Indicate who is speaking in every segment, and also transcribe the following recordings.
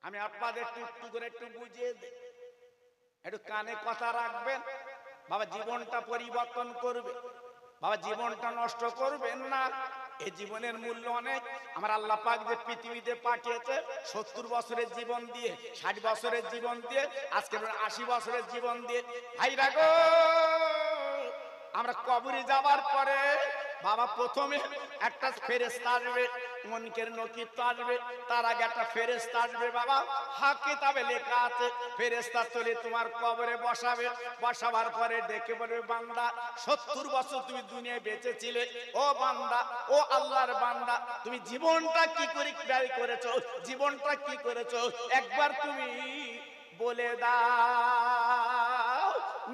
Speaker 1: আমি আপনাদের একটু করে একটু বুঝিয়ে দিই, একটু কানে কথা রাখবেন। বাবা জীবনটা পরিবর্তন করবে, বাবা জীবনটা নষ্ট করবেন না। এই জীবনের মূল্য অনেক। আমার আল্লাহ পাক যে পৃথিবীতে পাঠিয়েছে 70 বছরের জীবন দিয়ে, 60 বছরের জীবন দিয়ে, আজকে 80 বছরের জীবন দিয়ে। ভাইরা গো, আমরা কবরে যাবার পরে বাবা প্রথমে একটা ফেরেশতা আসবে, মুনকার নকির আসবে, তার আগে একটা ফেরেশতা আসবে বাবা। হক কিতাবে লেখা আছে ফেরেশতা চলে তোমার কবরে বসাবে, বসাবার পরে ডেকে বলবে, বান্দা 70 বছর তুমি দুনিয়ায় বেঁচে ছিলে, ও বান্দা, ও আল্লাহর বান্দা, তুমি জীবনটা কি করে ব্যয় করেছো, জীবনটা কি করেছো একবার তুমি বলে দাও।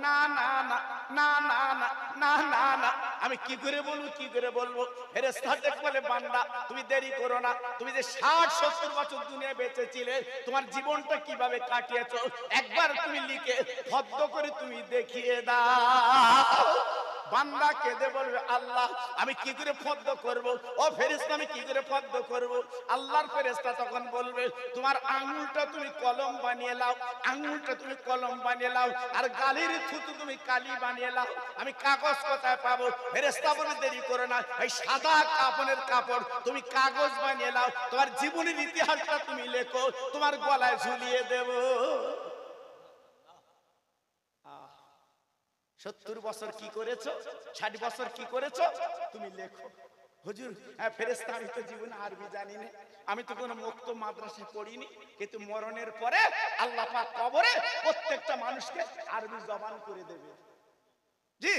Speaker 1: না না না না না না না না না, আমি কি করে বলবো, কি করে বলবো? ফেরেশতা বলে, বান্দা তুমি দেরি করো না, তুমি যে 60-70 বছর দুনিয়া বেঁচেছিলে, তোমার জীবনটা কিভাবে কাটিয়েছো একবার তুমি লিখে ফদ্দ করে তুমি দেখিয়ে দাও। বান্দা কেঁদে বলবে, আল্লাহ আমি কি করে ফদ্দ করব? ও ফেরেশতা আমি কি করে ফদ্দ করব? আল্লাহর ফেরেশতা তখন বলবে, তোমার আঙ্গুলটা তুমি কলম বানিয়ে নাও, আঙ্গুলটা তুমি কলম বানিয়ে নাও, আর গালির থুতু তুমি কালি বানিয়ে নাও। আমি কাগজ কোথায় পাবো? ফেরেশতা বলে, দেরি করো না, এই সাদা কাপড়ের কাপড় তুমি কাগজ বানিয়ে নাও, তোমার জীবনের ইতিহাসটা তুমি লেখো, তোমার গলায় ঝুলিয়ে দেব। 70 বছর কি করেছো, 60 বছর কি করেছো তুমি লেখো। হুজুর ফেরেশতা আমি তো জীবনে আরবি জানি না, আমি তো কোনো মুক্ত মাদ্রাসায় পড়িনি, কিন্তু মরণের পরে আল্লাহ পাক কবরে প্রত্যেকটা মানুষকে আরবি জবান করে দেবে। জি,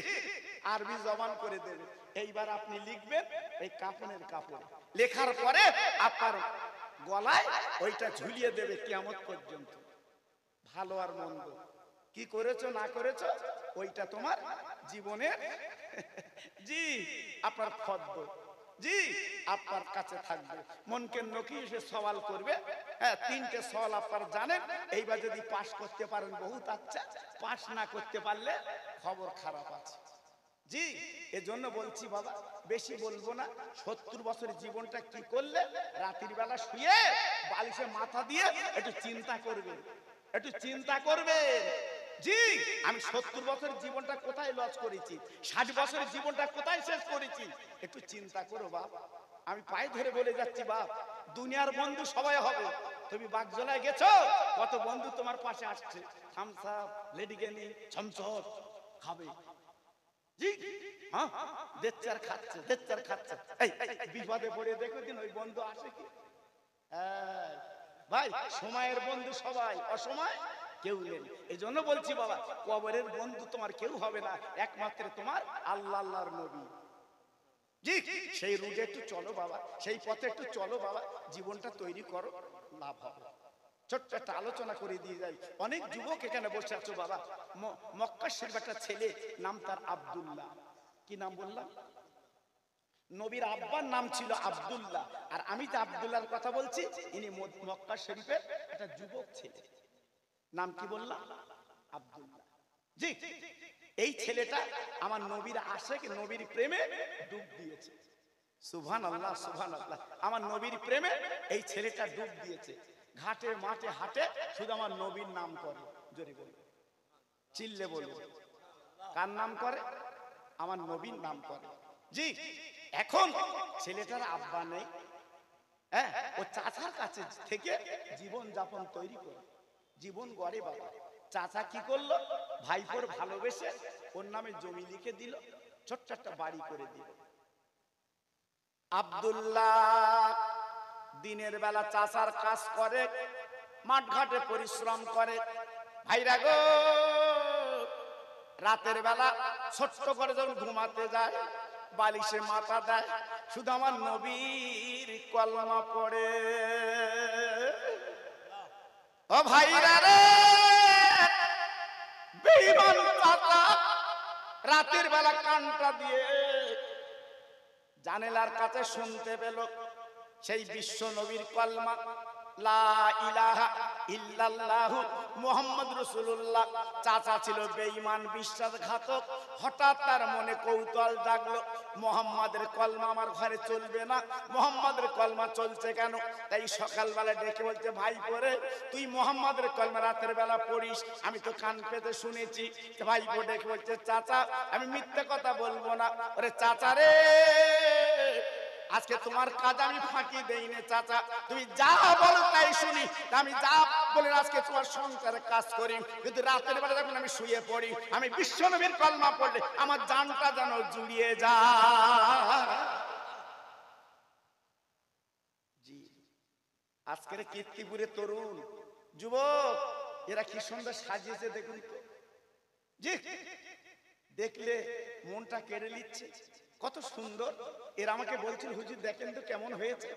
Speaker 1: আরবি জবান করে দেবে। এইবার আপনি লিখবেন এই কাফনের কাপড়, লেখার পরে আপনার গলায় ওইটা ঝুলিয়ে দেবে কিয়ামত পর্যন্ত। ভালো আর মন্দ কি করেছো না করেছো ওইটা তোমার জীবনের জি আপনার ফদ্দ, জি আপনার কাছে থাকবে। মনকে নকি এসে সওয়াল করবে, হ্যাঁ 3টে সওয়াল আপনার জানেন, এইবার যদি পাস করতে পারেন বহুত আচ্ছা, পাস না করতে পারলে খবর খারাপ আছে। জি এজন্য বলছি বাবা, বেশি বলবো না। 70 বছরের জীবনটা কি করলে, রাতের বেলা শুয়ে বালিশে মাথা দিয়ে একটু চিন্তা করবে, একটু চিন্তা করবে। জি আমি 70 বছরের জীবনটা কোথায় লস করেছি, 60 বছরের জীবনটা কোথায় শেষ করেছি, একটু চিন্তা করো বাপ। আমি পায়ে ধরে বলে যাচ্ছি বাপ, দুনিয়ার বন্ধু সবাই হবে। তুমি বাগজলায় গেছো, কত বন্ধু তোমার পাশে আসছে, থামস আপ, লেডিকেনি, ছমছট খাবে। জি হ্যাঁ দেচ্চার খাচ্ছে, দেচ্চার খাচ্ছে। এই বিপদে পড়ে দেখো দিন ওই বন্ধু আসে কি? ভাই সময়ের বন্ধু সবাই, অসময় কেউ নেই। এই জন্য বলছি বাবা, কবরের বন্ধু তোমার কেউ হবে না, একমাত্র তোমার আল্লাহ, আল্লাহর নবী। জি সেই রুটে একটু চলো বাবা, সেই পথে একটু চলো বাবা, জীবনটা তৈরি করো, লাভ হবে। ছোট্ট একটা আলোচনা করে দিয়ে যাই। অনেক যুবক এখানে বসে আছো বাবা। মক্কা শরীফ একটা ছেলে, নাম তার আব্দুল্লাহ। কি নাম বললাম? নবীর আব্বার নাম ছিল আব্দুল্লাহ, আর আমি যে আব্দুল্লাহর কথা বলছি ইনি মক্কা শরীফের একটা যুবক ছেলে, নাম কি বললাম? আব্দুল্লাহ। জি এই ছেলেটা আমার নবীর আশিক, নবীর প্রেমে ডুব দিয়েছে। সুবহানাল্লাহ, সুবহানাল্লাহ। আমার নবীর প্রেমে এই ছেলেটা ডুব দিয়েছে। ঘাটে মাঠে হাটে শুধু আমার নবীর নাম করে। জোরে বলবে, চিল্লে বলবে, কার নাম করে? আমার নবীর নাম করে। জি এখন ছেলেটার আব্বা নেই, হ্যাঁ ও চাচার কাছে থেকে জীবন যাপন তৈরি করে, জীবন গড়ে বাবা। চাচা কি করলো, ভাইপোর ভালোবেসে ওর নামে জমি লিখে দিল, ছোট্ট একটা বাড়ি করে দিল। আব্দুল্লাহ দিনের বেলা চাচার কাজ করে, মাঠ ঘাটে পরিশ্রম করে। ভাইরা গো, রাতের বেলা ছোট্ট করে যখন ঘুমাতে যায়, বালিশে মাথা দেয়, শুধু আমার নবীর কলমা পড়ে। ও ভাইরা রে, বেঈমান চাচা রাতের বেলা কানটা দিয়ে জানালার কাছে শুনতে পেল সেই বিশ্ব নবীর কলমা। লা ইলাহা ইল্লাল্লাহু মুহাম্মদ রাসূলুল্লাহ। চাচা ছিল বেঈমান বিশ্বাসঘাতক। হঠাৎ তার মনে কৌতূহল জাগলো, মুহাম্মাদের কলমা আমার ঘরে চলবে না, মুহাম্মাদের কলমা চলছে কেন? তাই সকালবেলা ডেকে বলছে, ভাই পড়ে তুই মুহাম্মাদের কলমা রাতের বেলা পড়িস, আমি তো কান পেতে শুনেছি। ভাই পড়ে ডেকে বলছে, চাচা আমি মিথ্যে কথা বলবো না। ওরে চাচা রে, আজকে তোমার কাজ আমি ফাঁকি দেই না চাচা, তুমি যা বলো তাই শুনি। আমি যা বলে আজকে তোমার সংসারে কাজ করি, কিন্তু রাতের বেলা যখন আমি শুয়ে পড়ি, আমি বিশ্বনবীর কলমা পড়লে আমার জানটা যেন জুড়িয়ে যায়। জি, আজকের কীর্তিপুরের তরুণ যুবক এরা কি সুন্দর সাজিয়েছে দেখুন তো। জি, দেখলে মনটা কেড়ে নিচ্ছে, কত সুন্দর। এরা আমাকে বলছিল, হুজুর দেখেন তো কেমন হয়েছে।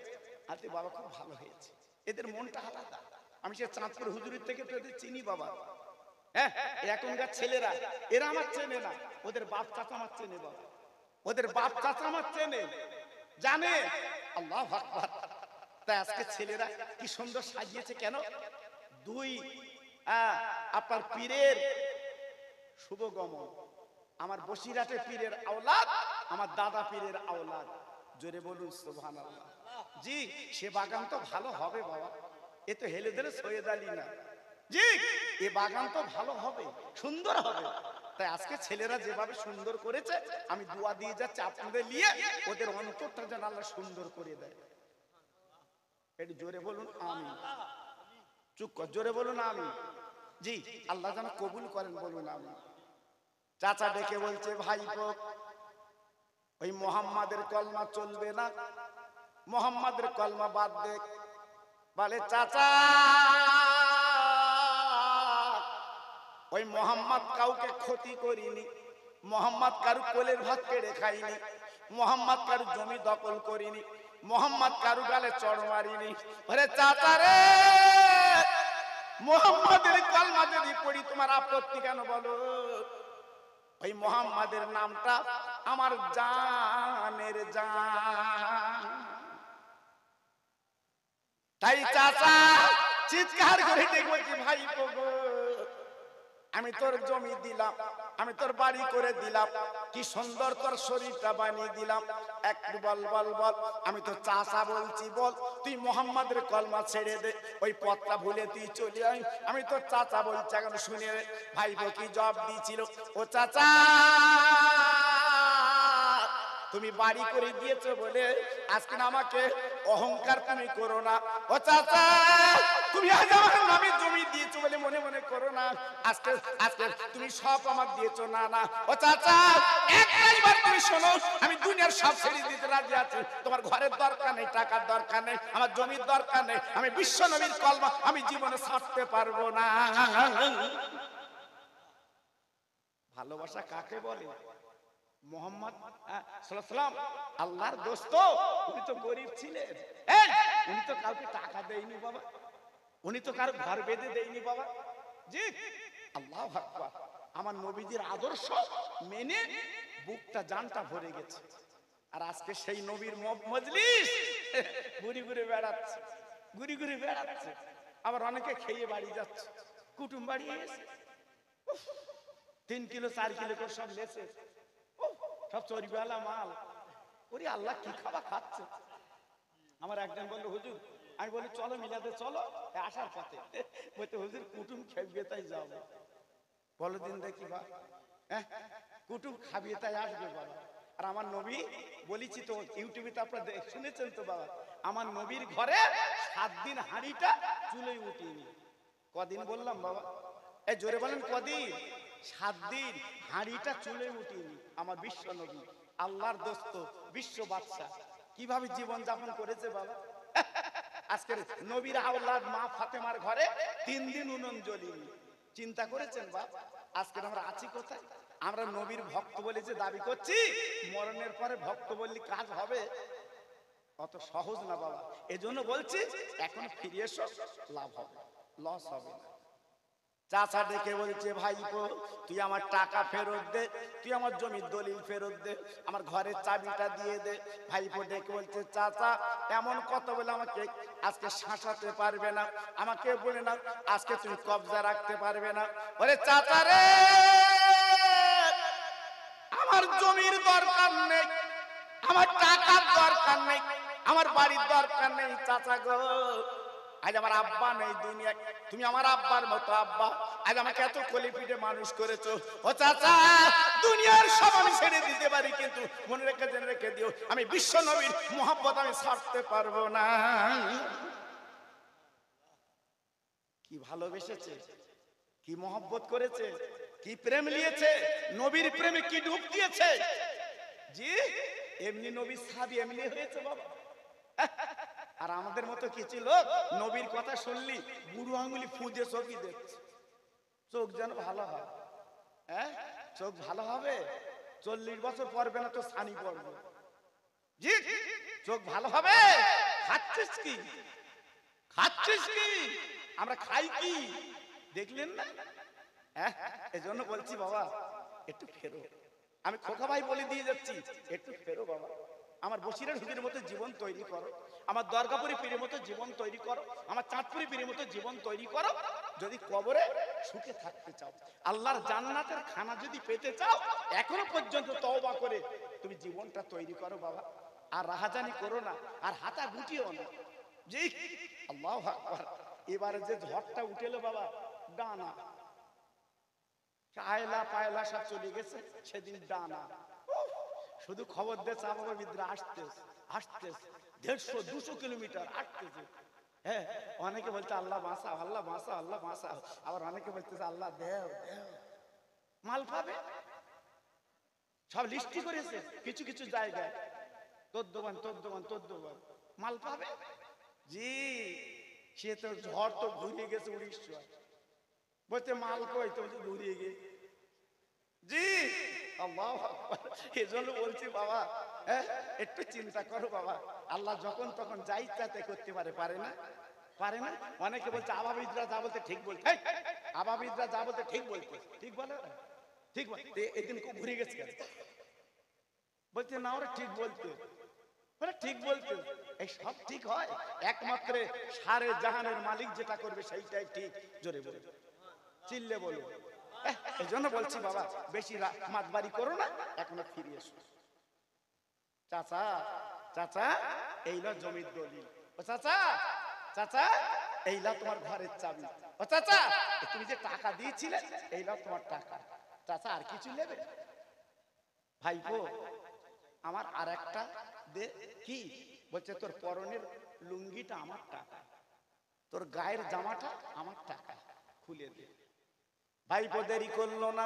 Speaker 1: আরে বাবা খুব ভালো হয়েছে, এদের মনটা আলাদা। আমি সে চাঁদপুর হুজুরের থেকে তো এদের চিনি বাবা। হ্যাঁ, এখনকার ছেলেরা এরা আমার চেনে না, ওদের বাপ চাচা আমার চেনে বাবা, ওদের বাপ চাচা আমার চেনে, জানে। আল্লাহু আকবার। তাই আজকে ছেলেরা কি সুন্দর সাজিয়েছে কেন? দুই আপনার পীরের শুভগমন, আমার বসিরহাটের পীরের আওলাদ, আমার দাদা পীরের আওলাদ। জোরে বলুন সুবহানাল্লাহ। জি, সে বাগান তো ভালো হবে বাবা, এ তো হেলে ধরে সৈয়দ আলী না। জি, এ বাগান তো ভালো হবে, সুন্দর হবে। তাই আজকে ছেলেরা যেভাবে সুন্দর করেছে, আমি দোয়া দিয়ে যাচ্ছি আপনাদের নিয়ে ওদের অন্তরটা যেন আল্লাহ সুন্দর করে দেয়। একটু জোরে বলুন আমিন। চুপ কর, জোরে বলুন আমিন। জি, আল্লাহ যেন কবুল করেন, বলুন আমিন। চাচা ডেকে বলছে, ভাইপো ওই মুহাম্মাদের কলমা চলবে না, মুহাম্মাদের কলমা বাদ দে। বলে, চাচা ওই মুহাম্মদ কাউকে ক্ষতি করিনি, মুহাম্মদ কারু কোলের ভাত কেড়ে খাইনি, মুহাম্মদ কারু জমি দখল করিনি, মুহাম্মদ কারু গালে চড় মারিনি। ওরে চাচা রে, মুহাম্মাদের কলমা যদি পড়ি তোমার আপত্তি কেন বলো? ওই মুহাম্মাদের নামটা আমার জানের জান। তাই চাচা চিৎকার করে ডেকে, ভাই গো আমি তোর জমি দিলাম, আমি তোর বাড়ি করে দিলাম, কি সুন্দর তোর শরীরটা বানিয়ে দিলাম, একটু বল বল বল। আমি তো চাচা বলছি, বল তুই মুহাম্মাদের কলমা ছেড়ে দে, ওই পথটা ভুলে তুই চলে আয়। আমি তোর চাচা বলছি, এখন শুনে ভাইপো কি জবাব দিয়েছিল। ও চাচা, তুমি বাড়ি করে দিয়েছো বলে আজকে আমাকে অহংকার তুমি করো না। ও চাচা, তুমি আজ আমার নামে জমি দিয়েছো বলে মনে মনে করো না। আজকে আজকে তুমি সব আমার দিয়েছো না না। ও চাচা, একবার তুমি শোনো, আমি দুনিয়ার সব ছেড়ে দিতে রাজি আছি। তোমার ঘরের দরকার নেই, টাকার দরকার নেই, আমার জমির দরকার নেই, আমি বিশ্ব নবীর কলমা আমি জীবনে ছাড়তে পারবো না। ভালোবাসা কাকে বলে? মুহাম্মদ সাল্লাল্লাহু আলাইহি ওয়াসাল্লাম আল্লাহর দোস্ত। উনি তো গরিব ছিলেন, উনি তো কাউকে টাকা দেয়নি বাবা, উনি তো কারো ঘর বেঁধে দেয়নি বাবা। জি, আল্লাহু আকবার। আমার নবীজির আদর্শ মেনে বুকটা জানটা ভরে গেছে। আর আজকে সেই নবীর মজলিস ঘুরি ঘুরে বেড়াচ্ছে, ঘুরি ঘুরে বেড়াচ্ছে। আবার অনেকে খেয়ে বাড়ি যাচ্ছে, কুটুম বাড়ি এসে 3 কিলো 4 কিলো করে সব লেছে, সব চর্বিওয়ালা মাল। ওরে আল্লাহ, কি খাবার খাচ্ছে। আমার একজন বললো, হুজুর, আমি বলি চলো মিলাদে চলো, আসার পথে বলতে, হুজুর কুটুম খাইবে তাই যাবো। বলো দিন দেখি বা, কুটুম খাবিয়ে তাই আসবে বাবা। আর আমার নবী বলেছি তো, ইউটিউবে তো আপনারা শুনেছেন তো বাবা, আমার নবীর ঘরে 7 দিন হাঁড়িটা চুলে উঠিনি। কদিন বললাম বাবা? এই জোরে বলেন কদিন? 7 দিন হাঁড়িটা চুলে উঠিনি। আমার বিশ্ব নবী, আল্লাহর দোস্ত, বিশ্ব বাদশা, কিভাবে জীবন যাপন করেছে বাবা। আজকের নবীর আওলাদ মা ফাতেমার ঘরে 3 দিন উনুন জ্বলিনি। চিন্তা করেছেন বাপ? আজকে আমরা আছি কোথায়? আমরা নবীর ভক্ত বলে যে দাবি করছি, মরণের পরে ভক্ত বললি কাজ হবে? অত সহজ না বাবা। এজন্য বলছি, এখন ফিরে এসো, লাভ হবে, লস হবে না। চাচা ডেকে বলছে, ভাইপো তুই আমার টাকা ফেরত দে, তুই আমার জমির দলিল ফেরত দে, আমার ঘরের চাবিটা দিয়ে দে। ভাইপো ডেকে বলছে, চাচা এমন কথা বলে আমাকে আজকে শাসাতে পারবে না, আমাকে বলে না আজকে তুমি কবজা রাখতে পারবে না। বলে, চাচা রে আমার জমির দরকার নেই, আমার টাকার দরকার নেই, আমার বাড়ির দরকার নেই। চাচা গো আজ আমার আব্বা নেই দুনিয়ায়, তুমি আমার আব্বার মতো আব্বা, আজ আমাকে এত কোলে পিঠে মানুষ করেছো। ও চাচা দুনিয়ার সব আমি ছেড়ে দিতে পারি, কিন্তু মনে রেখে জেনে রেখে দিও আমি বিশ্ব নবীর মোহাব্বত আমি ছাড়তে পারবো না। কি ভালোবেসেছে, কি মোহাব্বত করেছে, কি প্রেম নিয়েছে, নবীর প্রেমে কি ডুব দিয়েছে। জি এমনি নবীর সাহাবী এমনি হয়েছে বাবা। আর আমাদের মতো কিছু লোক নবীর কথা শুনলি বুড়ো আঙুলি ফুঁদে চোখই দেখছে, চোখ যেন ভালো হয়। হ্যাঁ চোখ ভালো হবে 40 বছর পরবে না তো ছানি পড়বে। জি চোখ ভালো হবে। খাচ্ছিস কি, খাচ্ছিস কি, আমরা খাই কি দেখলেন না? হ্যাঁ এজন্য বলছি বাবা একটু ফেরো, আমি খোকা ভাই বলে দিয়ে যাচ্ছি, একটু ফেরো বাবা। আমার বসিরের হুজুরের মতো জীবন তৈরি করো, আমার দরগাপুরি পীরের মতো জীবন তৈরি করো, আমার চাঁদপুরি পীরের মতো জীবন তৈরি করো। যদি কবরে সুখে থাকতে চাও, আল্লাহর জান্নাতের খানা যদি পেতে চাও, এখনো পর্যন্ত তওবা করে তুমি জীবনটা তৈরি করো বাবা। আর রাহাজানি করো না, আর হাতা গুটিও না। জি আল্লাহু আকবার। এবারে যে ঝড়টা উঠেলো বাবা, ডানা আয়লা পায়লা সব চলে গেছে, সেদিন ডানা শুধু খবর দিয়েছে আবহাওয়াবিদরা আসতেছে আসতেছে 150-200 কিলোমিটার আসতেছে। হ্যাঁ অনেকে বলছে আল্লাহ বাঁচা, আল্লাহ বাঁচা, আল্লাহ বাঁচা, আবার অনেকে বলতেছে আল্লাহ দেও দেও। মাল পাবে সব লিস্টি করেছে, কিছু কিছু জায়গায় তদ্দবান মাল পাবে। জি সে তো ঝড় তো ঘুরিয়ে গেছে উড়িষ্যা, বলতে মাল কই তো ঘুরিয়ে গেছে। জি আল্লাহু আকবার। এজন্য বলছি বাবা হ্যাঁ একটু চিন্তা করো বাবা, আল্লাহ যখন তখন যা ইচ্ছা তাই করতে পারে, পারে না? পারে না? অনেকে বলছে আবাবিদরা যা বলতে ঠিক বলতে, আবাবিদরা যা বলতে ঠিক বলতে, ঠিক বলে ঠিক বলতে। এদিন খুব ঘুরে গেছে বলতে না ওরা ঠিক বলতে, ওরা ঠিক বলতে। এই সব ঠিক হয় একমাত্র সারে জাহানের মালিক যেটা করবে সেইটাই ঠিক। জোরে বলে চিল্লে বলো। এই জন্য বলছি বাবা বেশি মাতবাড়ি করো না, এখনো ফিরে এসো। চাচা চাচা এইলা জমির দলিল, ও চাচা চাচা এইলা তোমার ঘরের চাবি, ও চাচা তুমি যে টাকা দিয়েছিলে এইলা তোমার টাকা। চাচা আর কিছু নেবে? ভাইপো আমার আর একটা দে। কি বলছে? তোর পরনের লুঙ্গিটা আমার টাকা, তোর গায়ের জামাটা আমার টাকা, খুলে দে। ভাইপো দেরি করলো না,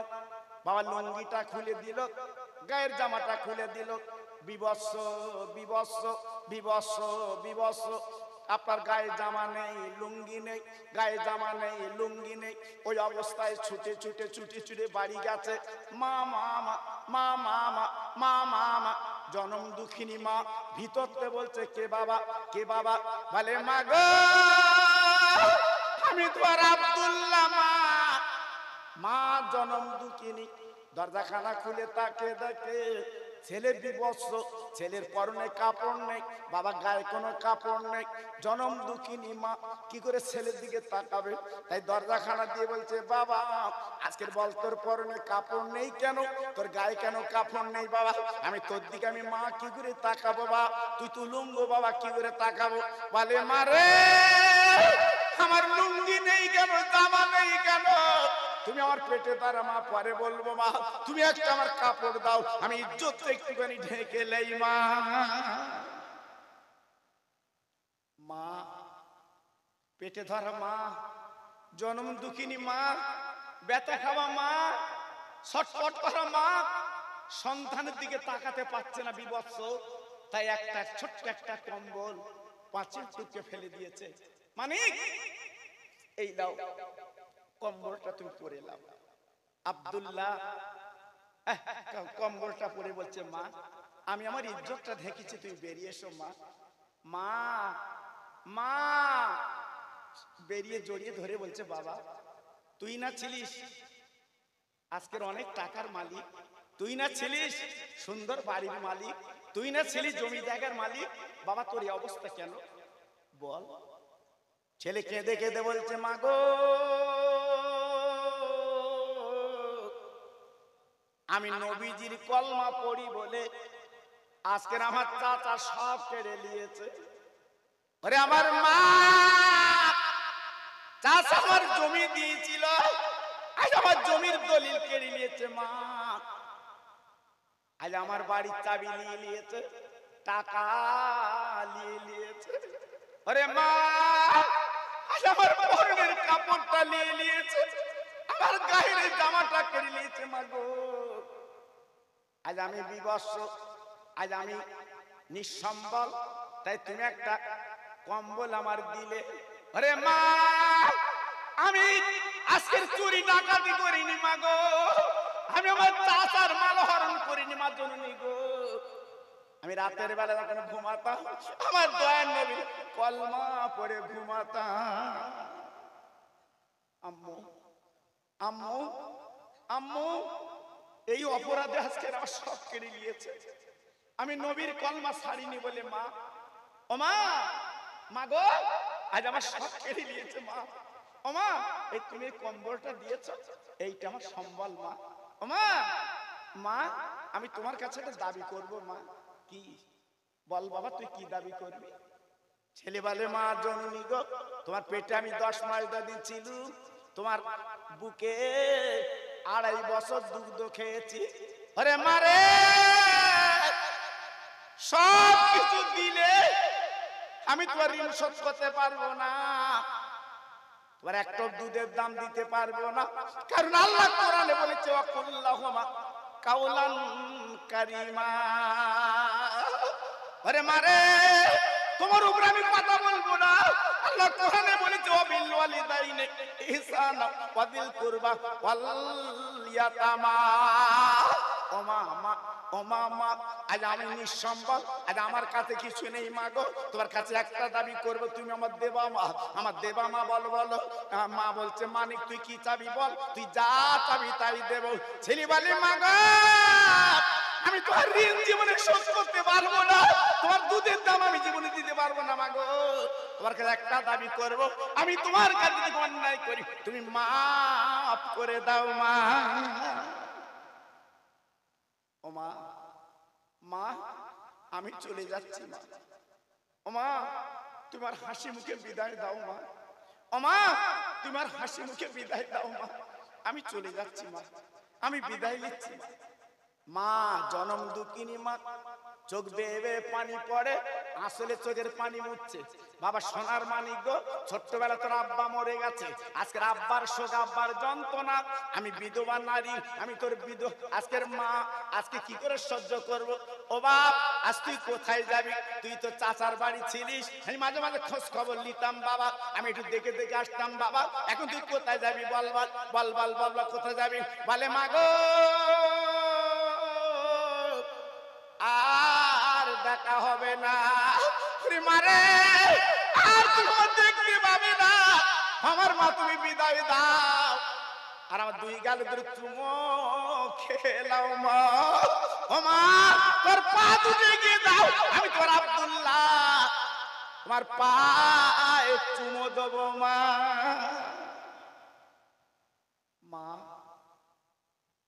Speaker 1: বাবা লুঙ্গিটা খুলে দিল, গায়ের জামাটা খুলে দিল। বিবস্ত্র বিবস্ত্র বিবস্ত্র বিবস্ত্র। আপনার গায়ে জামা নেই, লুঙ্গি নেই, গায়ে জামা নেই, লুঙ্গি নেই। ওই অবস্থায় ছুটে ছুটে ছুটে ছুটে বাড়ি গেছে। মা মা মা মা মা মা মা মা মা জনম দুঃখিনী মা ভিতরতে বলছে, কে বাবা কে বাবা? বলে মা গো আমি তোমার আব্দুল্লাহ মা। মা জনম দুঃখিনী দরজাখানা খুলে তাকে দেখে ছেলে বিবস্ত্র, ছেলের পরনে কাপড় নেই, বাবা গায়ে কোনো কাপড় নেই। জনম দুঃখিনী মা কি করে ছেলের দিকে তাকাবে? তাই দরজাখানা দিয়ে বলছে, বাবা আজকের বল তোর পরনে কাপড় নেই কেন, তোর গায়ে কেন কাপড় নেই বাবা? আমি তোর দিকে আমি মা কি করে তাকাবো বাবা? তুই তো লুঙ্গ বাবা কি করে তাকাবো? বলে মারে আমার লুঙ্গি নেই কেন, জামা নেই কেন? তুমি আমার পেটে তারা মা, পরে বলবো মা। তুমি একটা আমার কাপড় দাও, আমি ইজ্জত একটুখানি ঢেকে লেই মা। মা পেটে ধরা মা, জনম দুঃখিনী মা, ব্যথা খাওয়া মা, ছটফট করা মা, সন্তানের দিকে তাকাতে পারছে না বিবস্ত্র। তাই একটা ছোট্ট একটা কম্বল 5 টুকরে ফেলে দিয়েছে। মানে এই দাও কম্বলটা তুমি পরে নাও। আব্দুল্লাহ কম্বলটা পরে বলছে, মা আমি আমার ইজ্জতটা ঢেকেছি, তুমি বেরিয়ে এসো মা। মা মা বেরিয়ে জড়িয়ে ধরে বলছে, বাবা তুই না ছিলিস আজকের অনেক টাকার মালিক, তুই না ছিলিস সুন্দর বাড়ির মালিক, তুই না ছিলিস জমি জায়গার মালিক, বাবা তোর এই অবস্থা কেন বল? ছেলে কেঁদে কেঁদে বলছে, মা গো আমি নবীজির কলমা পড়ি বলে আজকের আমার চাচা সব কেড়ে নিয়েছে। ওরে আমার মা, চাচা আমার জমি দিয়েছিল, আজ আমার জমির দলিল কেড়ে নিয়েছে। মা আজ আমার বাড়ির চাবি নিয়ে নিয়েছে, টাকা নিয়ে নিয়েছে। ওরে মা, আজ আমার পরনের কাপড়টা নিয়ে নিয়েছে, আমার গায়ের জামাটা কেড়ে নিয়েছে। মা গো আজ আমি বিবস্ত্র, আজ আমি নিঃসম্বল, তাই তুমি একটা কম্বল আমার দিলে। আরে মা, আমি আজকের চুরি ডাকাতি করিনি মা গো, আমি আমার চাচার মাল হরণ করিনি মা জননী গো। আমি রাতের বেলা যখন ঘুমাতাম আমার দয়ার নবীর কলমা পড়ে ঘুমাতাম। আম্মু আম্মু আম্মু, এই অপরাধে আজকে আমার সব কেড়ে নিয়েছে। আমি নবীর কলমা ছাড়িনি বলে মা, ও মা, মা গো আজ আমার সব কেড়ে নিয়েছে। মা ও মা, এই তুমি কম্বলটা দিয়েছো, এইটা আমার সম্বল। মা ও মা, মা আমি তোমার কাছে একটা দাবি করব। মা কি বল বাবা, তুই কি দাবি করবি? ছেলে বলে, মা জননী গো, তোমার পেটে আমি 10 মাস দিয়েছিল, তোমার বুকে 2.5 বছর দুগ্ধ খেয়েছি। আরে মারে, সব কিছু দিলে আমি তোমার ঋণ শোধ করতে পারবো না, তোমার একটা দুধের দাম দিতে পারবো না, কারণ আল্লাহ কোরআনে বলেছে ওয়াকুল্লাহুমা কাওলান কারীমা। আরে মারে, তোমার উপরে আমি কথা বলবো না, আল্লাহ কোরআনে বলেছে ওয়াবিল ওয়ালিদাইনি ইহসানা ওয়া বিল কুরবা ওয়াল ইয়াতামা। ও মা, ও মা, আজ আমি নিঃসম্বল, আজ আমার কাছে কিছু নেই। মা গো তোমার কাছে একটা দাবি করবো, তুমি আমার দেবা মা, আমার দেবা মা। বল বলো। মা বলছে, মানিক তুই কি চাবি বল, তুই যা চাবি তাই দেব। ছেলে বলে, মা গো আমি তোমার ঋণ জীবনে শোধ করতে পারবো না, তোমার দুধের দাম আমি জীবনে দিতে পারবো না। মা গো তোমার কাছে একটা দাবি করবো, আমি তোমার কাছে যদি অন্যায় করি তুমি মাফ করে দাও। মা ও মা, মা আমি চলে যাচ্ছি। মা ও মা, তোমার হাসি মুখে বিদায় দাও। মা ও মা, তোমার হাসি মুখে বিদায় দাও। মা আমি চলে যাচ্ছি। মা আমি বিদায় নিচ্ছি। মা জনম দুঃখিনী মা, চোখ বেয়ে বেয়ে পানি পড়ে, আসলে চোখের পানি মুছছে। বাবা সোনার মানিক গো, ছোট্টবেলা তোর আব্বা মরে গেছে, আজকের আব্বার শোক, আব্বার যন্ত্রণা, আমি বিধবা নারী, আমি তোর আজকের মা, আজকে কি করে সহ্য করব? ও বাপ, আজ তুই কোথায় যাবি? তুই তো চাচার বাড়ি ছিলিস, আমি মাঝে মাঝে খোঁজ খবর নিতাম বাবা, আমি একটু দেখে দেখে আসতাম বাবা, এখন তুই কোথায় যাবি? বল বল বল বল বল, কোথায় যাবি? বলে, মা গো আর দেখা হবে না। মারে, আর তোমার দেখতে পাবে না। আমার মা তুমি বিদায় দাও, আর আমার 2 গাল ধরে চুমো খেলাও। মা ও মা, তোর পা দুটো গিয়ে দাও, আমি তোর আব্দুল্লাহ, তোমার পায়ে চুমো দেবো। মা মা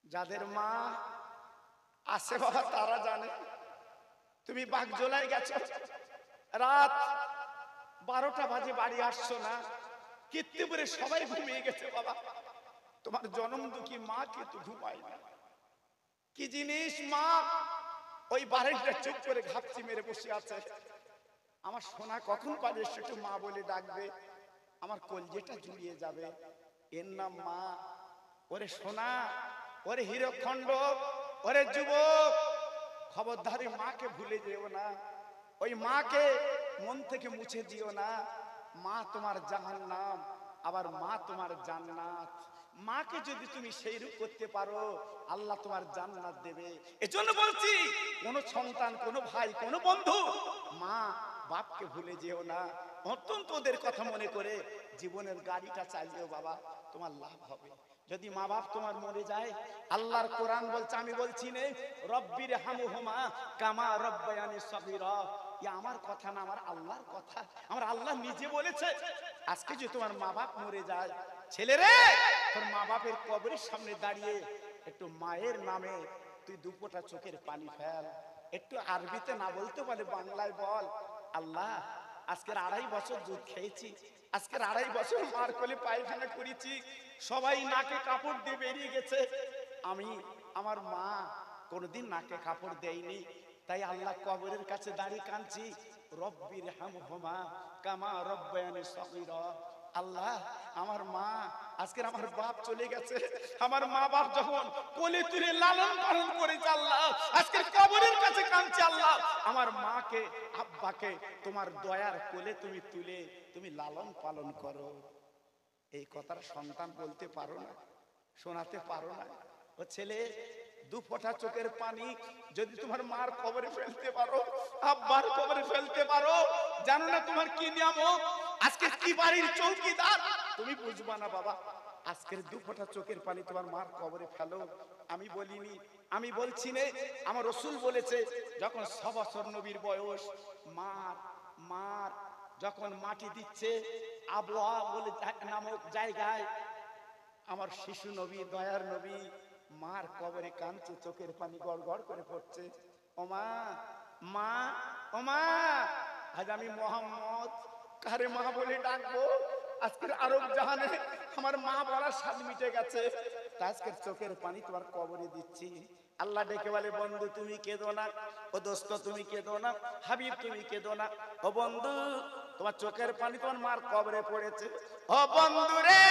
Speaker 1: যাদের মা আছে বাবা তারা জানে। তুমি বাগজোলায় গেছো, রাত 12টা বাজে বাড়ি আসছো না, কীর্তিপুরে সবাই ঘুমিয়ে গেছে বাবা, তোমার জনম দুঃখী মা কিন্তু ঘুমায় না। কি জিনিস মা? ওই বাড়িটা চুপ করে ঘাপচি মেরে বসে আছে। আমার সোনা কখন পাবে সেটা মা বলে ডাকবে, আমার কলজেটা জুড়িয়ে যাবে, এর নাম মা। ওরে সোনা, ওরে হীরকখণ্ড, ওরে যুবক, খবরদারি মাকে ভুলে যেও না, ওই মাকে মন থেকে মুছে দিও না। মা তোমার জাহান্নাম, আবার মা তোমার জান্নাত। মাকে যদি তুমি সেই রূপ করতে পারো, আল্লাহ তোমার জান্নাত দেবে। এজন্য বলছি, কোন সন্তান, কোন ভাই, কোন বন্ধু মা বাপকে ভুলে যেও না। অত্যন্ত ওদের কথা মনে করে জীবনের গাড়িটা চালিও বাবা। তোমার লাভ হবে। যদি মা বাপ তোমার মরে যায়, আল্লাহর কোরআন বলছে, আমি বলছি নে, রব্বির হামহুমা কামা রব্বায়ানি সগীরা। এ আমার কথা না, আমার আল্লাহর কথা। আমার আল্লাহ নিজে বলেছে, আজকে যদি তোমার মা বাপ মরে যায়, ছেলে রে, তোর মা বাপের কবরের সামনে দাঁড়িয়ে একটু মায়ের নামে তুই দুপোটা চোখের পানি ফেল। একটু আরবিতে না বলতে পারে বাংলায় বল, আল্লাহ আজকের 2.5 বছর দুধ খেয়েছি, আজকের 2.5 বছর মার কোলে পায়খানা করেছি, সবাই নাকে কাপড় দিয়ে বেরিয়ে গেছে, আমি আমার মা কোনোদিন নাকে কাপড় দেয়নি, তাই আল্লাহ কবরের কাছে দাঁড়িয়ে কাঁদছি, রব্বির হামহুমা কামা রব্বায়ানি সগীরা। আল্লাহ আমার মা, আজকের আমার বাপ চলে গেছে, আমার মা বাপ যখন কোলে তুলে লালন পালন করেছে, আল্লাহ আজকের কবরের কাছে কাঁদছে, আল্লাহ আমার মাকে আব্বাকে তোমার দয়ার কোলে তুমি তুলে তুমি লালন পালন করো। এই কথাটা সন্তান বলতে পারো না, শোনাতে পারো না। ও ছেলে, 2 ফোঁটা চোখের পানি যদি তোমার মার কবরে ফেলতে পারো, আব্বার কবরে ফেলতে পারো, জানো না তোমার কি নিয়ামত। আজকে কি বাড়ির চৌকিদার তুমি বুঝবা না বাবা। আজকের 2 ফোঁটা চোখের পানি তোমার মার কবরে ফেলো। আমি বলিনি, আমি বলছি নে, আমার রাসূল বলেছে, যখন 6 বছর নবীর বয়স, মার যখন মাটি দিচ্ছে আবওয়া বলে নামক জায়গায়, আমার শিশু নবী, দয়ার নবী মার কবরে কাঁদছে, চোখের পানি গড় গড় করে পড়ছে। ওমা, মা, ওমা, আজ আমি মোহাম্মদ কারে মা বলে ডাকবো? আজকের আরব জাহানে আমার মা বলার স্বাদ মিটে গেছে, আজকের চোখের পানি তোমার কবরে দিচ্ছি। আল্লাহ ডেকে বলে, বন্ধু তুমি কেঁদো না, ও দোস্ত তুমি কেঁদো না, হাবিব তুমি কেঁদো না, ও বন্ধু তোমার চোখের পানি তোমার মার কবরে পড়েছে। ও বন্ধু রে,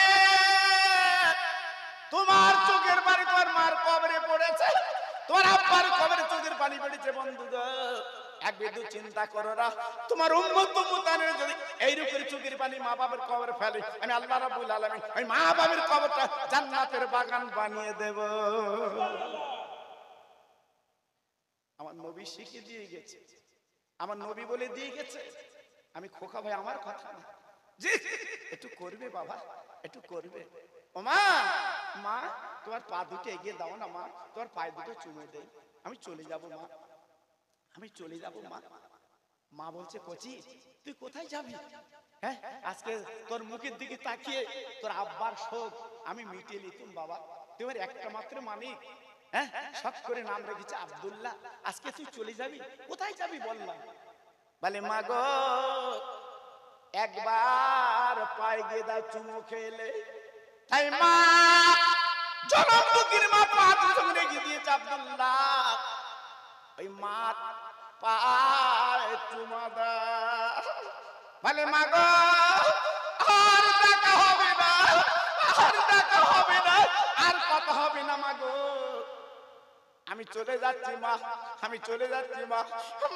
Speaker 1: তোমার চোখের পানি তোমার মার কবরে পড়েছে, তোমার আব্বার কবরে চোখের পানি পড়েছে। বন্ধু গো, এক বিন্দু চিন্তা করো না, তোমার উম্মত মুতানের যদি এইরকম চোখের পানি মা বাবার কবরে ফেলে, আমি আল্লাহ রাব্বুল আলামিন ওই মা বাবার কবরটা জান্নাতের বাগান বানিয়ে দেব। আমার নবী শিখিয়ে দিয়ে গেছে, আমার নবী বলে দিয়ে গেছে। আমি খোকা ভাই, আমার কথা না, জি একটু করবে বাবা, একটু করবে। ও মা, মা তোমার পা দুটো এগিয়ে দাও না মা, তোমার পায়ে দুটো চুমে দেই, আমি চলে যাব মা, আমি চলে যাব মা। মা বলছে, কচি তুই কোথায় যাবি? হ্যাঁ, আজকে তোর মুখের দিকে তাকিয়ে তোর আব্বার শোক আমি মিটিয়ে নিতুম বাবা, তোমার একটা মাত্র মানিক, হ্যাঁ সব করে নাম রেখেছে আব্দুল্লাহ, আজকে তুই চলে যাবি, কোথায় যাবি বললাম। বলে, মা গো একবার পায়ে গিয়ে দাও চুমু খেলে। তাই মা জনম দুঃখীর মা পা দুটো গিয়ে দিয়েছে আব্দুল্লাহ, ওই মা পায়ে চুমা দাও। বলে, মা গো আর দেখা হবে না, আর দেখা হবে না, আর কথা হবে না মা গো, আমি চলে যাচ্ছি মা, আমি চলে যাচ্ছি মা।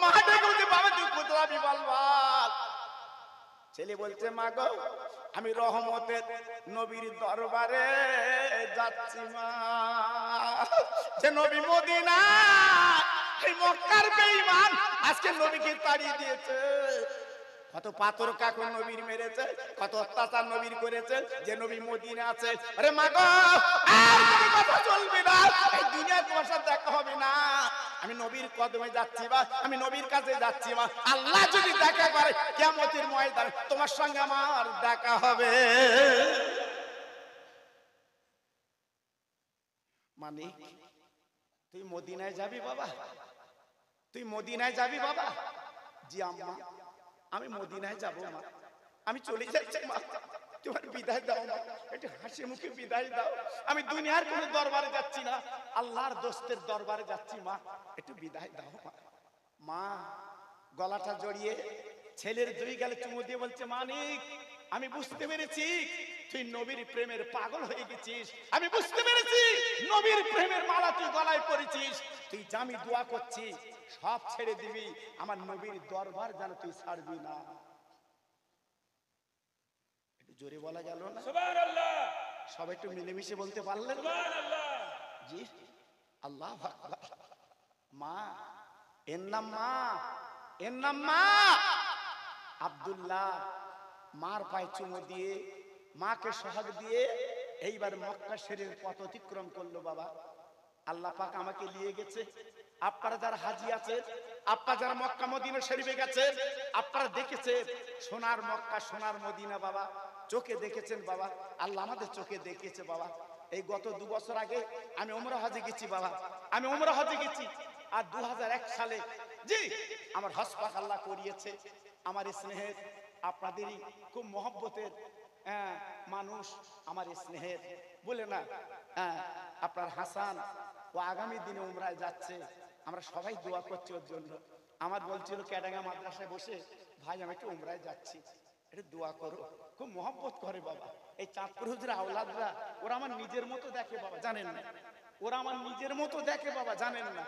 Speaker 1: মা ডেকে বলছে, বাবা তুই কোথায় যাবি বল বল। ছেলে বলছে, মা গো আমি রহমতের নবীর দরবারে যাচ্ছি মা, যে নবী মদিনা এই মক্কার বেঈমান আজকে নবীকে তাড়িয়ে দিয়েছে, কত পাথর কাকু নবীর মেরেছে, কত অত্যাচার নবীর করেছে, যে নবী মদিনা আছে। আরে মা গো আর কোনো কথা চলবে না, এই দুনিয়ায় তোমার সাথে দেখা হবে না, আমি নবীর কদমে যাচ্ছি বা আমি নবীর কাছে যাচ্ছি মা, আল্লাহ যদি দেখা করে কিয়ামতের ময়দানে তোমার সঙ্গে আমার দেখা হবে। মানে তুই মদিনায় যাবি বাবা, তুই মদিনায় যাবি বাবা? জি আম্মা আমি মদিনায় যাব মা, আমি চলে যাচ্ছি মা, তোমার বিদায় দাও মা, একটু হাসি মুখে বিদায় দাও, আমি দুনিয়ার কোন দরবারে যাচ্ছি না, আল্লাহর দোস্তের দরবারে যাচ্ছি মা, একটু বিদায় দাও মা। মা গলাটা জড়িয়ে ছেলের 2 গালে চুমু দিয়ে বলছে, মানিক আমি বুঝতে পেরেছি তুই নবীর প্রেমের পাগল হয়ে গেছিস, আমি বুঝতে পেরেছি নবীর প্রেমের মালা তুই গলায় পরেছিস, তুই যা আমি দোয়া করছি সব ছেড়ে দিবি, আমার নবীর দরবার যেন তুই ছাড়বি না। একটু জোরে বলা গেল না? সুবহানাল্লাহ। সব একটু মিলেমিশে বলতে পারলেন? সুবহানাল্লাহ। জি আল্লাহু আকবার। মা এর নাম মা, এর নাম মা। আব্দুল্লাহ মার পায়ে চুমু দিয়ে মাকে সোহাগ দিয়ে এইবার মক্কা শরীফের পথ অতিক্রম করলো বাবা। আল্লাহ পাক আমাকে নিয়ে গেছে। আপনারা যারা হাজি আছেন, আপনারা যারা মক্কা মদিনা শরীফে গেছেন, আপনারা দেখেছেন সোনার মক্কা সোনার মদিনা বাবা, চোখে দেখেছেন বাবা। আল্লাহ আমাদের চোখে দেখিয়েছে বাবা। এই গত 2 বছর আগে আমি উমরা হজে গেছি বাবা, আমি উমরা হজে গেছি। আর 2001 সালে জি আমার হজ পাক আল্লাহ করিয়েছে। আমার স্নেহের আপনাদেরই খুব মহব্বতের মানুষ, আমার স্নেহের বলে না আপনার হাসান, ও আগামী দিনে উমরায় যাচ্ছে। আমরা সবাই দোয়া করছি ওর জন্য। আমার বলছিল ক্যাডাঙ্গা মাদ্রাসায় বসে, ভাই আমি একটু উমরায় যাচ্ছি, একটু দোয়া করো। খুব মহব্বত করে বাবা। এই চাঁদপুর হুজুর আওলাদরা ওরা আমার নিজের মতো দেখে বাবা, জানেন না? ওরা আমার নিজের মতো দেখে বাবা, জানেন না?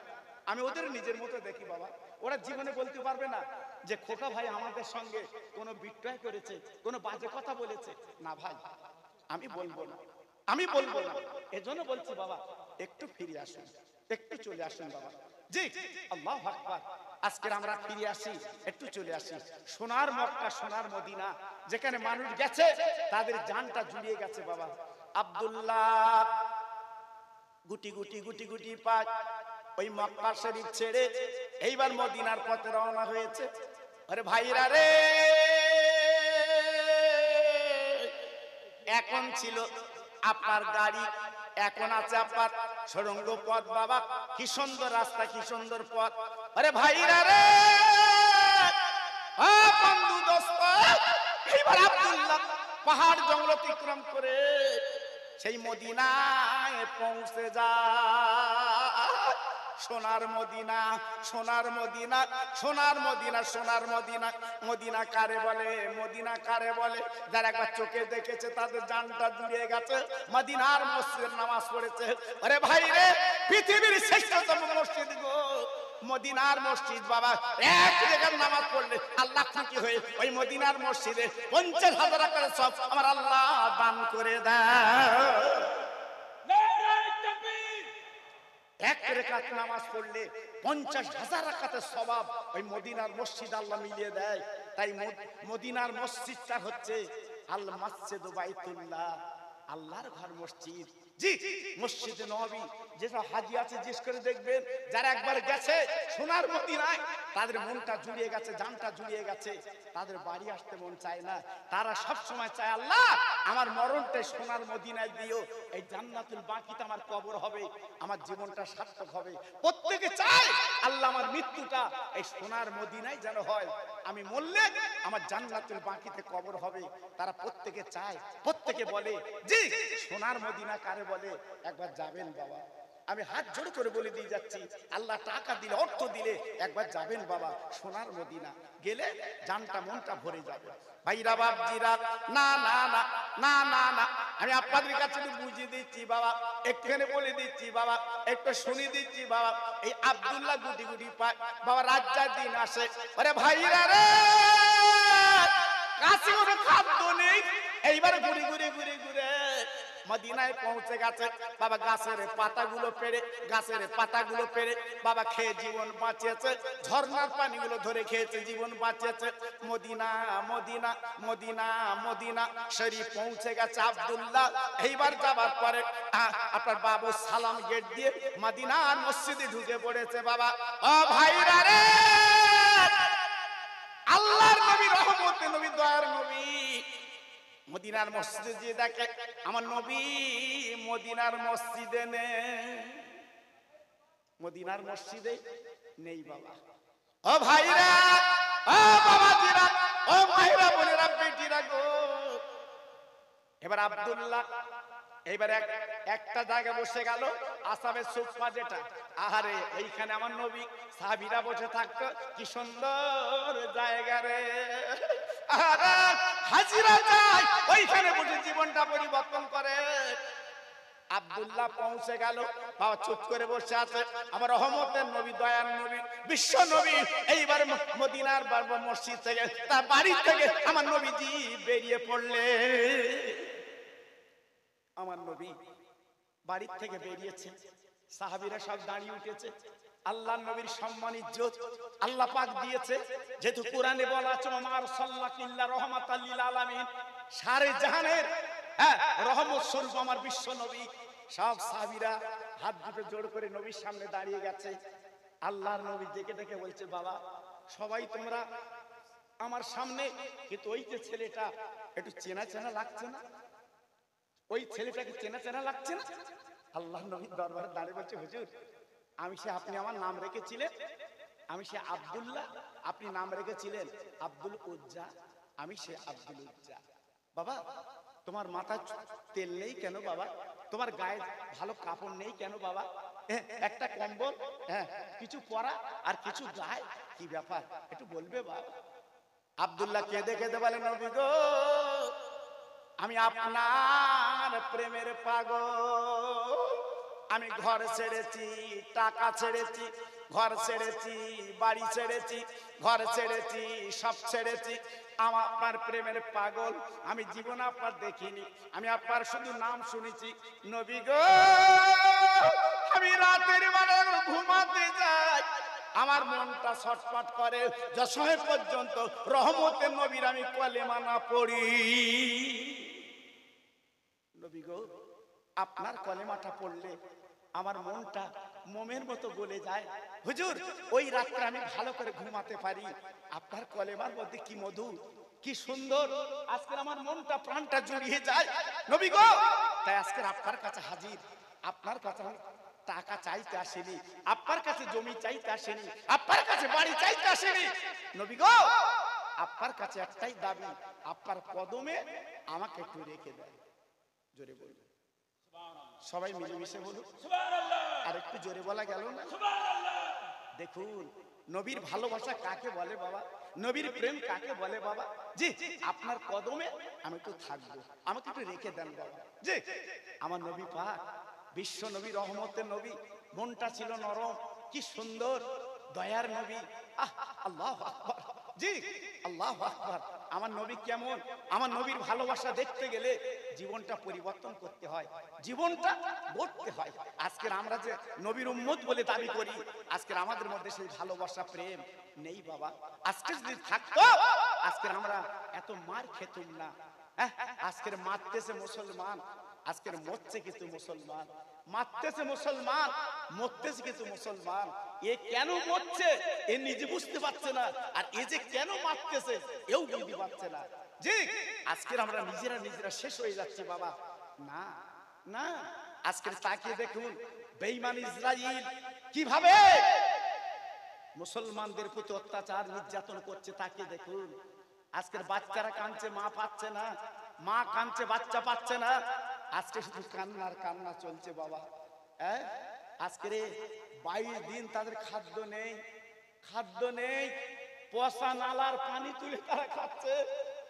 Speaker 1: আমি ওদের নিজের মতো দেখি বাবা। ওরা জীবনে বলতে পারবে না যে খোকা ভাই আমাদের সঙ্গে কোনো বিট্রয় করেছে, কোনো বাজে কথা বলেছে। না ভাই, আমি বলবো না, আমি বলবো না। এজন্য বলছি বাবা একটু ফিরে আসুন, একটু চলে আসুন বাবা। জি আল্লাহু আকবার। আজকে আমরা ফিরে আসি, একটু চলে আসি সোনার মক্কা সোনার মদিনা, যেখানে মানুষ গেছে তাদের জানটা জুড়িয়ে গেছে বাবা। আব্দুল্লাহ গুটি গুটি গুটি গুটি পাক ওই মক্কা শরীফ ছেড়ে এইবার মদিনার পথে রওনা হয়েছে। আরে ভাইরা রে, এখন ছিল আপনার গাড়ি, এখন আছে আপনার সুড়ঙ্গ পথ বাবা। কি সুন্দর রাস্তা, কি সুন্দর পথ। আরে ভাইরা রে, বন্ধু দোস্ত, এইবার আব্দুল্লাহ পাহাড় জঙ্গল অতিক্রম করে সেই মদিনায় পৌঁছে যায়। সোনার মদিনা সোনার মদিনা সোনার মদিনা সোনার মদিনা। মদিনা কারে বলে, মদিনা কারে বলে? যারা একবার চোখে দেখেছে তাদের জানটা জুড়িয়ে গেছে। মদিনার মসজিদের নামাজ পড়েছে। আরে ভাই রে, পৃথিবীর শ্রেষ্ঠতম মসজিদ গো মদিনার মসজিদ বাবা। এক জায়গার নামাজ পড়লে আল্লাহ খুশি হয়ে ওই মদিনার মসজিদে 50,000 করে সব আমার আল্লাহ দান করে দেয়। এক রাকাত নামাজ পড়লে 50,000 রাকাতের সওয়াব ওই মদিনার মসজিদ আল্লাহ মিলিয়ে দেয়। তাই মদিনার মসজিদটা হচ্ছে আল মাসজিদ বাইতুল্লাহ, আল্লাহর ঘর মসজিদ। জি মসজিদে নববী। যেসব হাজি আছে জিজ্ঞেস করে দেখবেন, যারা একবার গেছে সোনার মদিনায় তাদের মনটা জুড়িয়ে গেছে, জানটা জুড়িয়ে গেছে। তাদের বাড়ি আসতে মন চায় না। তারা সব সময় চায় আল্লাহ আমার মরণটা সোনার মদিনায় দিও, এই জান্নাতুল বাকিতে আমার কবর হবে, আমার জীবনটা সার্থক হবে। প্রত্যেকে চায় আল্লাহ আমার মৃত্যুটা এই সোনার মদিনায় যেন হয়, আমি মরলে আমার জান্নাতুল বাকিতে কবর হবে। তারা প্রত্যেকে চায়, প্রত্যেকে বলে জি সোনার মদিনা কারে বলে? একবার যাবেন বাবা, আমি হাত জোড় করে বলে দিয়ে যাচ্ছি, আল্লাহ টাকা দিলে অর্থ দিলে একবার যাবেন বাবা সোনার মদিনা। গেলে জানটা মনটা ভরে যাবে। ভাইরা বাপজিরা, না না না না না না, আমি আপনাদের কাছে বুঝিয়ে দিচ্ছি বাবা, একটুখানি বলে দিচ্ছি বাবা, একটু শুনিয়ে দিচ্ছি বাবা। এই আব্দুল্লাহ গুটি গুটি পায় বাবা, রাজ্জার দিন আসে। আরে ভাইরা রে, কাছে কোনো খাদ্য নেই, এইবার ঘুরে ঘুরে ঘুরে ঘুরে মদিনায় পৌঁছে গেছে বাবা। গাছের পাতাগুলো পেড়ে, গাছের পাতাগুলো পেড়ে বাবা খেয়ে জীবন বাঁচিয়েছে। ঝর্ণার পানিগুলো ধরে খেয়েছে, জীবন বাঁচিয়েছে। মদিনা মদিনা মদিনা মদিনা শরীফ পৌঁছে গেছে আব্দুল্লাহ। এইবার যাবার পরে আপনার বাবু সালাম গেট দিয়ে মদিনার মসজিদে ঢুকে পড়েছে বাবা। ও ভাইরা রে, আল্লাহর নবী, রহমতের নবী, দয়ার নবী মদিনার মসজিদে যে দেখে আমার নবী মদিনার মসজিদে নেই, মদিনার মসজিদে নেই বাবা। ও ভাইরা, ও বাবাজিরা, ও মায়েরা, বোনেরা, বেটিরা গো, এবার আব্দুল্লাহ এইবার একটা জায়গায় বসে গেল, আসামের সুফা যেটা, আহারে এইখানে আমার নবী সাহাবীরা বসে থাকতো, কি সুন্দর জায়গা রে। আরে হাজিরা যায় ওইখানে বসে জীবনটা পরিবর্তন করে। আব্দুল্লাহ পৌঁছে গেল বাবা, চুপ করে বসে আছে আমার রহমতের নবী, দয়ার নবী, বিশ্ব নবী। এইবার মদিনার মসজিদ থেকে, তার বাড়ি থেকে আমার নবীজি বেরিয়ে পড়লে। আমার নবী বাড়ির থেকে বেরিয়েছে, সাহাবীরা সব দাঁড়িয়ে উঠেছে। আল্লাহ নবীর সম্মান ইজ্জত আল্লাহ পাক দিয়েছে, যেহেতু কোরআনে বলা আছে ওমা আরসালনাকা ইল্লা রাহমাতাল লিল আলামিন, সারে জাহানের রহমত স্বরূপ আমার বিশ্ব নবী। সব সাহাবীরা হাত দুটো জোড় করে নবীর সামনে দাঁড়িয়ে গেছে। আল্লাহর নবী ডেকে ডেকে বলছে, বাবা সবাই তোমরা আমার সামনে, কিন্তু ওই যে ছেলেটা একটু চেনা চেনা লাগছে না, ওই ছেলেটাকে চেনা চেনা লাগছে না? আল্লাহ নবীর দরবারে দাঁড়িয়ে বলছে, হুজুর আমি সে, আপনি আমার নাম রেখেছিলেন, আমি সে আব্দুল্লাহ, আপনি নাম রেখেছিলেন আব্দুল উজ্জা, আমি সে আব্দুল উজ্জা। বাবা তোমার মাথায় তেল নেই কেন বাবা? তোমার গায়ে ভালো কাপড় নেই কেন বাবা? একটা কম্বল কিছু পরা আর কিছু গায়ে, কি ব্যাপার একটু বলবে বাবা? আব্দুল্লাহ কেঁদে কেঁদে বলে, নবী গো আমি আপনার প্রেমের পাগল, আমি ঘর ছেড়েছি, টাকা ছেড়েছি, ঘর ছেড়েছি, বাড়ি ছেড়েছি, ঘর ছেড়েছি, সব ছেড়েছি, আমার আপনার প্রেমের পাগল। আমি জীবন আপনার দেখিনি, আমি আপনার শুধু নাম শুনেছি। নবী গো আমি রাতের বেলা ঘুমাতে যাই, আমার মনটা ছটফট করে যশোর পর্যন্ত রহমতের নবীর আমি কলেমা না পড়ি। নবী গো আপনার কলেমাটা পড়লে আমার মনটা মোমের মতো গলে যায়। হুজুর ওই রাত্রে আমি ভালো করে ঘুমাতে পারি, আপনার কলেমার মধ্যে কি মধু, কি সুন্দর, আজকে আমার মনটা প্রাণটা জড়িয়ে যায়। নবী গো তাই আজকে আপনার কাছে হাজির, আপনার কাছে টাকা চাইতে আসেনি, আপনার কাছে জমি চাইতে আসেনি, আপনার কাছে বাড়ি চাইতে আসেনি। নবী গো আপনার কাছে একটাই দাবি, আপনার কদমে আমাকে একটু রেখে দেন। জোরে বলুন, সবাই মিলেমিশে বলুন সুবহানাল্লাহ। আর একটু জোরে বলা গেল না? দেখুন নবীর ভালোবাসা কাকে বলে বাবা, নবীর প্রেম কাকে বলে বাবা? জি আপনার কদমে আমি একটু থাকবো, আমাকে একটু রেখে দেন বাবা। জি আমার নবী পাক বিশ্ব নবী, রহমতের নবী, মনটা ছিল নরম, কি সুন্দর দয়ার নবী। আল্লাহু আকবার, জি আল্লাহু আকবার। আমার নবী কেমন, আমার নবীর ভালোবাসা দেখতে গেলে জীবনটা পরিবর্তন করতে হয়, জীবনটা গড়তে হয়। আজকের আমরা যে নবীর উম্মত বলে দাবি করি, আজকের আমাদের মধ্যে সেই ভালোবাসা প্রেম নেই বাবা। আজকে যদি থাকতো আজকের আমরা এত মার খেতুম না। আজকের মারতেছে মুসলমান, আজকের মরছে কিন্তু মুসলমান, মারতেছে মুসলমান, মরতেছে কিন্তু মুসলমান। এ কেন মরছে এ নিজে বুঝতে পারছে না, আর এ যে কেন মারতেছে এও বুঝতে পারছে না। জি আজকের আমরা নিজেরা শেষ হয়ে যাচ্ছি বাবা। না না, আজকের তাকিয়ে দেখুন বেঈমান ইসরাইল কিভাবে মুসলমানদের প্রতি অত্যাচার নির্যাতন করছে, তাকিয়ে দেখুন। আজকের বাচ্চারা কাঁদছে, মা পাচ্ছে না, মা কাঁদছে, বাচ্চা পাচ্ছে না। আজকে শুধু কান্নার কান্না চলছে বাবা। আজকের 22 দিন তাদের খাদ্য নেই, খাদ্য নেই, পচা নালার পানি তুলে তারা খাচ্ছে।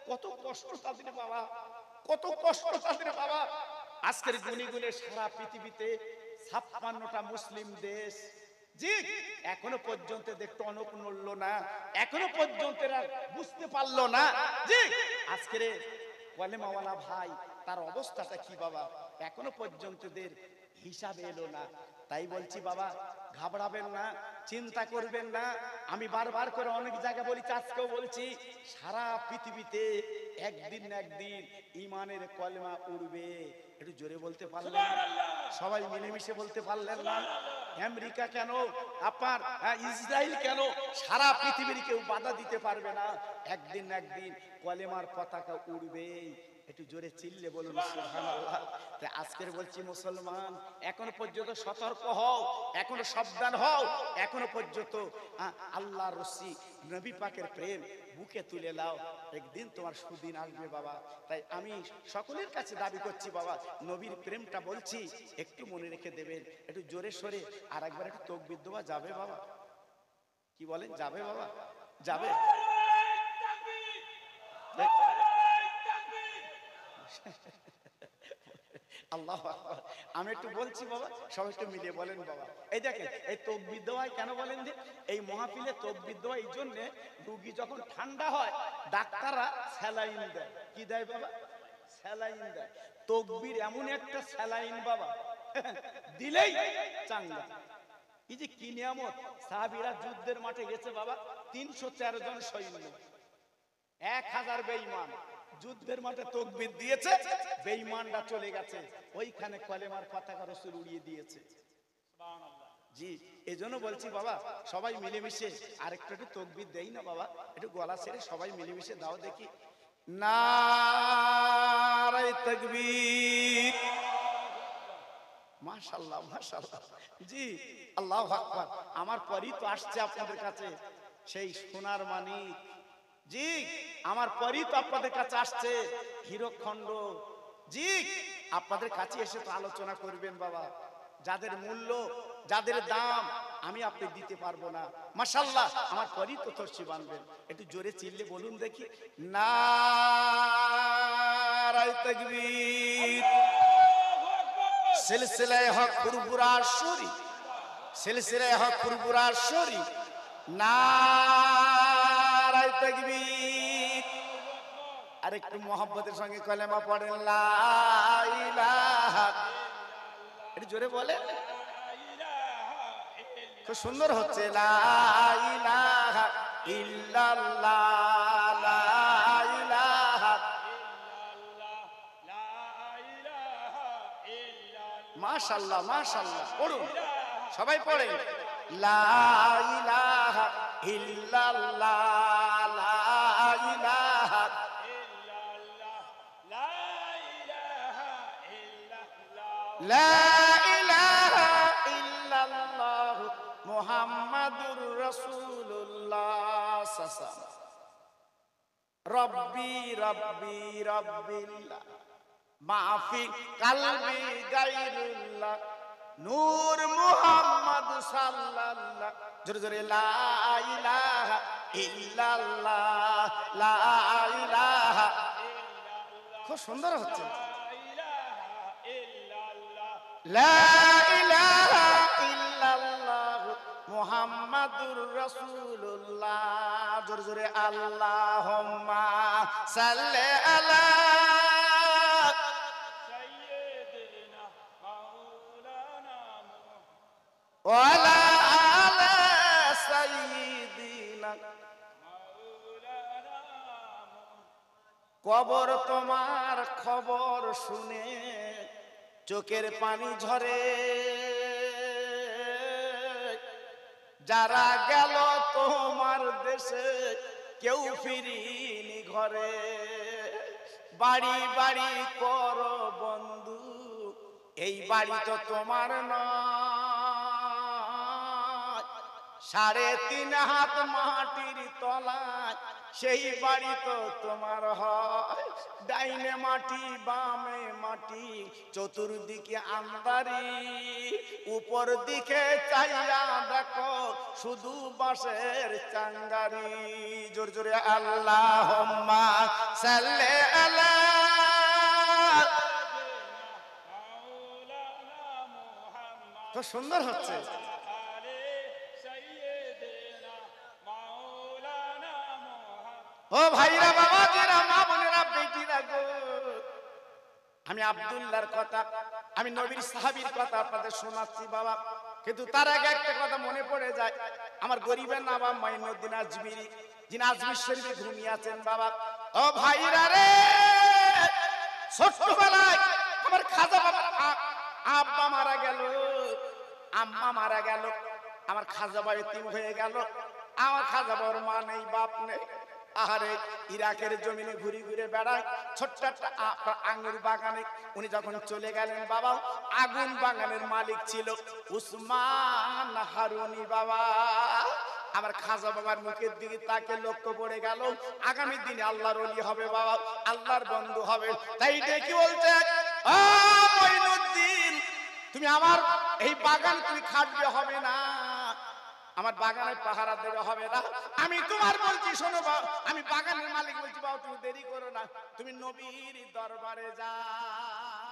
Speaker 1: কত কষ্ট তাদের বাবা, কত কষ্ট তাদের বাবা। আজকের গুনে গুনে সারা পৃথিবীতে 56টা মুসলিম দেশ, জি এখনো পর্যন্ত দেখতে অনক নড়ল না, এখনো পর্যন্ত এরা বুঝতে পারলো না। জি আজকের কলেমাওয়ালা ভাই তার অবস্থাটা কি বাবা, এখনো পর্যন্ত দের হিসাবে এলো না। তাই বলছি বাবা ঘাবড়াবেন না, চিন্তা করবেন না। আমি বারবার করে অনেক জায়গায় বলি, আজকেও বলছি, সারা পৃথিবীতে একদিন না একদিন ইমানের কলেমা উড়বে। একটু জোরে বলতে পারলেন? সবাই মিলেমিশে বলতে পারলেন না? আমেরিকা কেন, আপনার ইসরায়েল কেন, সারা পৃথিবীর কেউ বাধা দিতে পারবে না। একদিন না একদিন কলেমার পতাকা উড়বে। একটু জোরে চিল্লে বলুন সুবহানাল্লাহ। তাই আজকের বলছি মুসলমান এখনো পর্যন্ত সতর্ক হও, এখনো সাবধান হও, এখনো পর্যন্ত আল্লাহর রসি নবী পাকের প্রেম বুকে তুলে নাও, একদিন তোমার সুদিন আসবে বাবা। তাই আমি সকলের কাছে দাবি করছি বাবা, নবীর প্রেমটা বলছি একটু মনে রেখে দেবেন। একটু জোরে সরে আর একবার একটু তাকবীর দেওয়া যাবে বাবা? কি বলেন, যাবে বাবা? যাবে? আল্লাহু আকবার। আমি একটু বলছি বাবা, সবাই একটু মিলিয়ে বলেন বাবা। এই দেখেন এই তাকবীর দেওয়া কেন বলেন যে, এই মহাফিলে তাকবীর দেওয়া এই জন্য, রোগী যখন ঠান্ডা হয় ডাক্তাররা স্যালাইন দেয়। কি দেয় বাবা? স্যালাইন দেয়। তাকবীর এমন একটা স্যালাইন বাবা, দিলেই চাঙ্গা। এই যে কি নিয়ামত, সাহাবীরা যুদ্ধের মাঠে গেছে বাবা, 313 জন সৈন্য, 1000 বেঈমান, যুদ্ধের মাঠে তাকবীর দিয়েছে, বেঈমানরা চলে গেছে, ওইখানে কলেমার পতাকা রাসূল উড়িয়ে দিয়েছে। সুবহানাল্লাহ। জি, এজন্য বলছি বাবা, সবাই মিলেমিশে আরেকটু তাকবীর দেই না বাবা, একটু গলা ছেড়ে সবাই মিলেমিশে দাও দেখি। নারায়ে তাকবীর। মাশাআল্লাহ মাশাআল্লাহ। জি, আল্লাহু আকবার। আমার পরই তো আসছে আপনাদের কাছে সেই সোনার মানিক। জি, আমার পরই তো আপনাদের কাছে আসছে হীরকখণ্ড। জি, আপনাদের কাছে এসে তো আলোচনা করবেন বাবা, যাদের মূল্য, যাদের দাম আমি আপনি দিতে পারবো না। মাশাআল্লাহ, আমার পরই তো তরসি বানবেন। একটু জোরে চিল্লে বলুন দেখি, নারায়ে তাকবীর। সিলসিলায়ে হক ফুরফুরা শরী, সিলসিলায়ে হক ফুরফুরা শরী, নারায়ে তাকবীর। আর একটু মোহাব্বতের সঙ্গে কলেমা পড়েন, লা ইলাহা, একটু জোরে বলেন, খুব সুন্দর হচ্ছে, লা ইলাহা ইল্লাল্লাহ, লা ইলাহা। মাশাআল্লাহ মাশাআল্লাহ, পড়ুন সবাই পড়েন, লা ইলাহা ইল্লাল্লাহ, লা ইলাহা ইল্লাল্লাহ, লা ইলাহা ইল্লাল্লাহ মুহাম্মাদুর রাসূলুল্লাহ সাল্লাল্লাহু রব্বি রব্বি রব্বিল্লাহ মাফি কলবি গায়রুল্লাহ নূর মুহাম্মদ সাল্লাল্লাহ। জোরে জোরে, লা ইলাহা ইল্লাল্লাহ, লা ইলাহা। খুব সুন্দর হচ্ছে, লা ইলাহা ইল্লাল্লাহ মুহাম্মাদুর রাসূলুল্লাহ। জোরে জোরে, আল্লাহুম্মা সাল্লি আলা সাইয়্যিদিনা মাওলানা ওয়ালা আলা সাইয়্যিদিনা মাওলানা। কবর তোমার খবর শুনে চোখের পানি ঝরে, যারা গেল তোমার দেশে কেউ ফিরিনি ঘরে। বাড়ি বাড়ি করো বন্ধু, এই বাড়ি তো তোমার নয়, 3.5 হাত মাটির তলায় সেই বাড়ি তো তোমার হয়। ডাইনে মাটি বামে মাটি চতুর্দিকে আন্ধারি, উপর দিকে চাইয়া দেখো শুধু বাঁশের চাঙ্গারি। জোরে জোরে, আল্লাহুম্মা সাল্লি আলা তো সুন্দর হচ্ছে। ও ভাইরা, বাবাজিরা, মা বোনেরা, বেটিরা গো, আমি আব্দুল্লাহর কথা, আমি নবীর সাহাবীর কথা আপনাদের শোনাচ্ছি বাবা, কিন্তু তার আগে একটা কথা মনে পড়ে যায়। আমার গরিবের নাম মাইনুদ্দিন আজমিরি, যিনি আজমির শরীফে ঘুমিয়ে আছেন বাবা। ও ভাইরা রে, ছোট্টবেলায় আমার খাজা বাবা আব্বা মারা গেল, আম্মা মারা গেল, আমার খাজা বাবা এতিম হয়ে গেল। আমার খাজা বাবার মা নেই, বাপ নেই। আহারে, ইরাকের জমিনে ঘুরে ঘুরে বেড়ায়, ছোট্ট একটা আঙ্গুর বাগানে উনি যখন চলে গেলেন বাবা, আগুন বাগানের মালিক ছিল উসমান হারুনি বাবা। আমার খাজা বাবার মুখের দিকে তাকে লক্ষ্য পড়ে গেল, আগামী দিনে আল্লাহর ওলি হবে বাবা, আল্লাহর বন্ধু হবে। তাই ডেকে বলছে, ও মঈনুদ্দিন, তুমি আমার এই বাগান তুমি খাটবে হবে না, আমার বাগানে পাহারা দেওয়া হবে না। আমি তোমার বলছি শোনো বাবা, আমি বাগানের মালিক বলছি বাবা, তুমি দেরি করো না, তুমি নবীর দরবারে যাও।